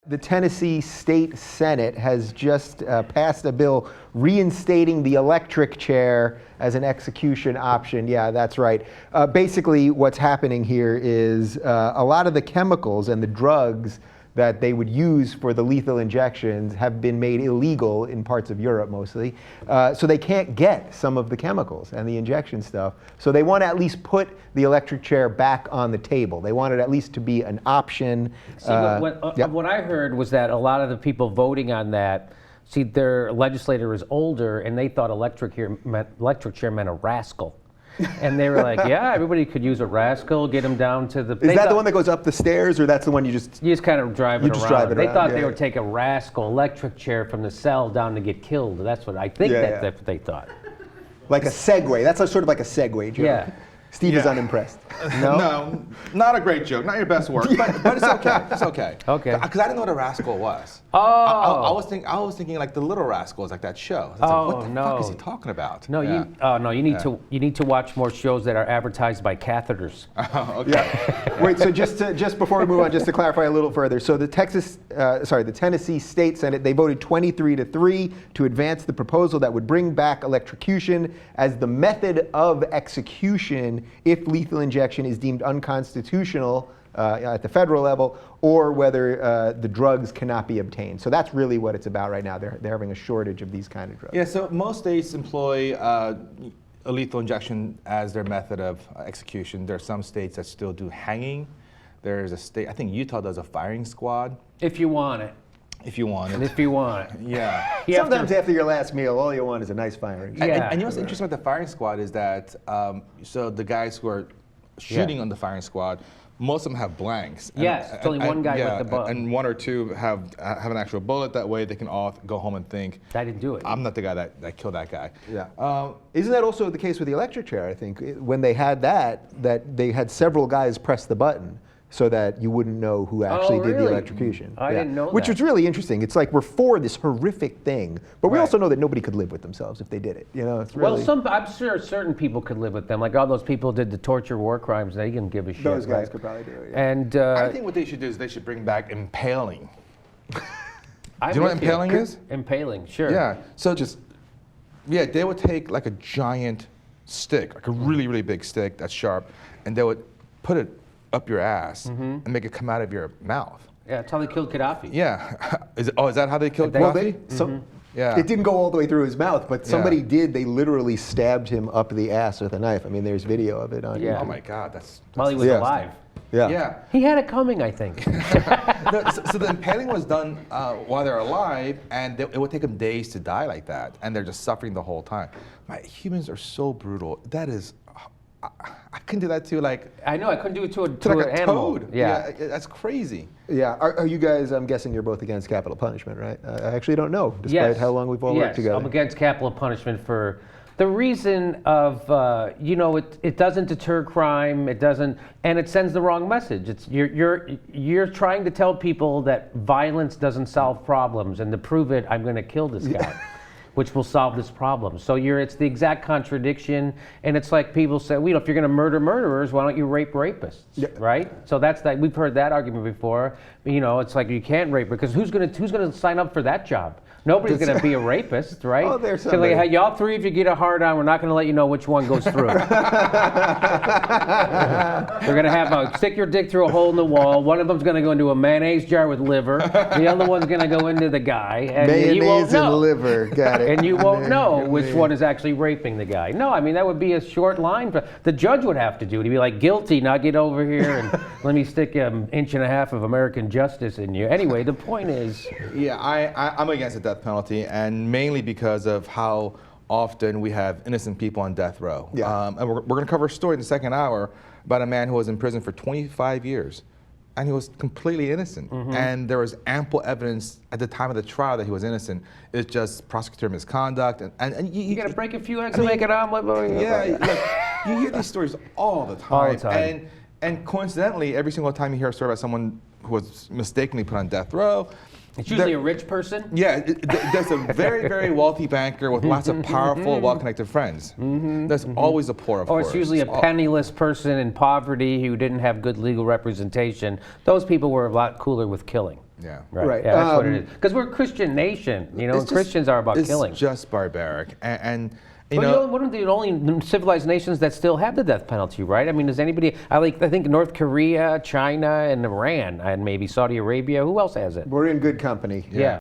The Tennessee State Senate has just passed a bill reinstating the electric chair as an execution option. Yeah, that's right. Basically, what's happening here is a lot of the chemicals and the drugs that they would use for the lethal injections have been made illegal in parts of Europe mostly. So they can't get some of the chemicals and the injection stuff. So they want to at least put the electric chair back on the table. They want it at least to be an option. See, what I heard was that a lot of the people voting on that, see, their legislator is older and they thought electric chair meant a rascal. And they were like, yeah, everybody could use a rascal, get them down to the... Is that the one that goes up the stairs, or that's the one you just... You just kind of drive it around. Drive it they around, thought they would take a rascal electric chair from the cell down to get killed. That's what I think that's what they thought. Like a Segway. That's sort of like a Segway joke. Yeah. Steve is unimpressed. No? No, not a great joke. Not your best work, but it's okay. It's okay. Okay. Because I didn't know what a rascal was. Oh. I was thinking like the Little Rascals, like that show. I was like, what the fuck is he talking about? No, you need to watch more shows that are advertised by catheters. Okay. Yeah. Wait, so just before we move on, just to clarify a little further. So the Tennessee State Senate, they voted 23-3 to advance the proposal that would bring back electrocution as the method of execution if lethal injection is deemed unconstitutional at the federal level, or whether the drugs cannot be obtained. So that's really what it's about right now. They're having a shortage of these kind of drugs. Yeah, so most states employ a lethal injection as their method of execution. There are some states that still do hanging. There's a state, I think Utah does a firing squad. If you want it. If you want it. If you want it. Yeah. Sometimes after your last meal, all you want is a nice firing squad. Yeah. And you know what's interesting about the firing squad is that, so the guys who are shooting on the firing squad, most of them have blanks. Yes, it's only one guy with the bullet. And one or two have an actual bullet. That way they can all go home and think, I didn't do it. I'm not the guy that killed that guy. Yeah. Isn't that also the case with the electric chair, I think? When they had that they had several guys press the button so that you wouldn't know who actually did the electrocution. I didn't know that. Which was really interesting. It's like we're for this horrific thing, but we also know that nobody could live with themselves if they did it. You know, it's really... Well, I'm sure certain people could live with them. Like all those people who did the torture war crimes, they didn't give a shit. Those guys could probably do it. Yeah. And I think what they should do is they should bring back impaling. Do you know what impaling is? Impaling, sure. Yeah. So they would take like a giant stick, like a really, really big stick that's sharp, and they would put it up your ass and make it come out of your mouth. Yeah, that's how they killed Gaddafi. Yeah. Is that how they killed Gaddafi? Yeah. It didn't go all the way through his mouth, but somebody did. They literally stabbed him up the ass with a knife. I mean, there's video of it on YouTube. Oh my God, that's while he was alive. Yeah. He had it coming, I think. So the impaling was done while they're alive, and it would take them days to die like that, and they're just suffering the whole time. Humans are so brutal. That is, I couldn't do that to I know, I couldn't do it to like an a animal. toad. Yeah, that's crazy. Yeah, are you guys, I'm guessing you're both against capital punishment, right? I actually don't know, despite how long we've all worked together. I'm against capital punishment for the reason of, it doesn't deter crime, it doesn't, and it sends the wrong message. You're trying to tell people that violence doesn't solve problems, and to prove it, I'm going to kill this guy. Which will solve this problem. So it's the exact contradiction, and it's like people say, if you're going to murder murderers, why don't you rape rapists, right? So we've heard that argument before. It's like you can't rape because who's going to sign up for that job? Nobody's going to be a rapist, right? Oh, there's somebody. Hey, y'all three, if you get a hard on, we're not going to let you know which one goes through. We're going to have stick your dick through a hole in the wall. One of them's going to go into a mayonnaise jar with liver. The other one's going to go into the guy, and mayonnaise you won't know. And liver, got it. And you won't know which one is actually raping the guy. No, I mean that would be a short line. The judge would have to do it. He'd be like, guilty. Now get over here and let me stick an inch and a half of American justice in you. Anyway, the point is. Yeah, I'm against the death penalty, and mainly because of how often we have innocent people on death row. Yeah. And we're going to cover a story in the second hour about a man who was in prison for 25 years. And he was completely innocent. And there was ample evidence at the time of the trial that he was innocent. It's just prosecutor misconduct. And you got to break a few eggs to make an omelet. Yeah, you hear these stories all the time. All the time. And coincidentally, every single time you hear a story about someone who was mistakenly put on death row, it's usually a rich person? Yeah, there's a very, very wealthy banker with lots of powerful, well-connected friends. There's always a poor, of course. Or it's usually a penniless person in poverty who didn't have good legal representation. Those people were a lot cooler with killing. Yeah. Right. Yeah, that's what it is. Because we're a Christian nation, you know, It's and just- Christians are about it's killing. just barbaric. And you But know, you're one of the only civilized nations that still have the death penalty, right? I mean, does anybody? I think North Korea, China, and Iran, and maybe Saudi Arabia. Who else has it? We're in good company. Yeah.